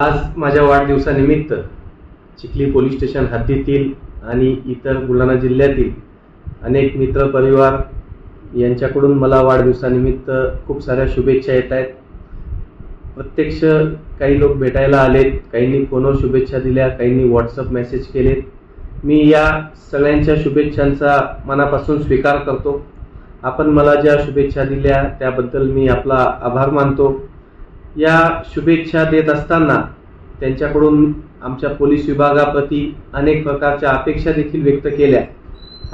आज माझ्या वाढदिवसानिमित्त चिखली पोलीस स्टेशन हद्दीतील आणि इतर बुलढाणा जिल्ह्यातील अनेक मित्र परिवार यांच्याकडून मला वाढदिवसानिमित्त खूप साऱ्या शुभेच्छा येत आहेत. प्रत्यक्ष काही लोक भेटायला आलेत, काहींनी फोनवर शुभेच्छा दिल्या, काहींनी व्हॉट्सअप मेसेज केलेत. मी या सगळ्यांच्या शुभेच्छांचा मनापासून स्वीकार करतो. आपण मला ज्या शुभेच्छा दिल्या त्याबद्दल मी आपला आभार मानतो. या शुभेच्छा देत असताना त्यांच्याकडून आमच्या पोलीस विभागाप्रती अनेक प्रकारच्या अपेक्षा देखील व्यक्त केल्या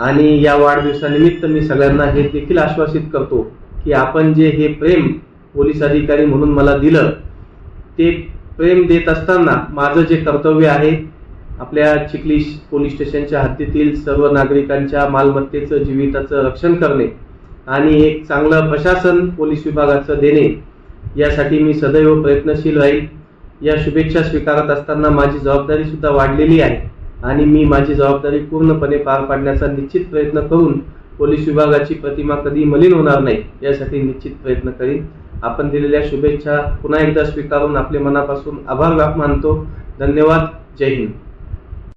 आणि या वाढदिवसानिमित्त मी सगळ्यांना हे देखील आश्वासित करतो की आपण जे हे प्रेम पोलीस अधिकारी म्हणून मला दिलं, ते प्रेम देत असताना माझं जे कर्तव्य आहे आपल्या चिखली पोलीस स्टेशनच्या हद्दीतील सर्व नागरिकांच्या मालमत्तेचं, जीविताचं रक्षण करणे आणि एक चांगलं प्रशासन पोलीस विभागाचं देणे, यासाठी मी सदैव प्रयत्नशील राहील. या शुभेच्छा स्वीकारत असताना माझी जबाबदारी सुद्धा वाढलेली आहे आणि मी माझी जबाबदारी पूर्णपणे पार पाडण्याचा निश्चित प्रयत्न करून पोलीस विभागाची प्रतिमा कधी मलिन होणार नाही यासाठी निश्चित प्रयत्न करीन. आपण दिलेल्या शुभेच्छा पुन्हा एकदा स्वीकारून आपले मनापासून आभार मानतो. धन्यवाद. जय हिंद.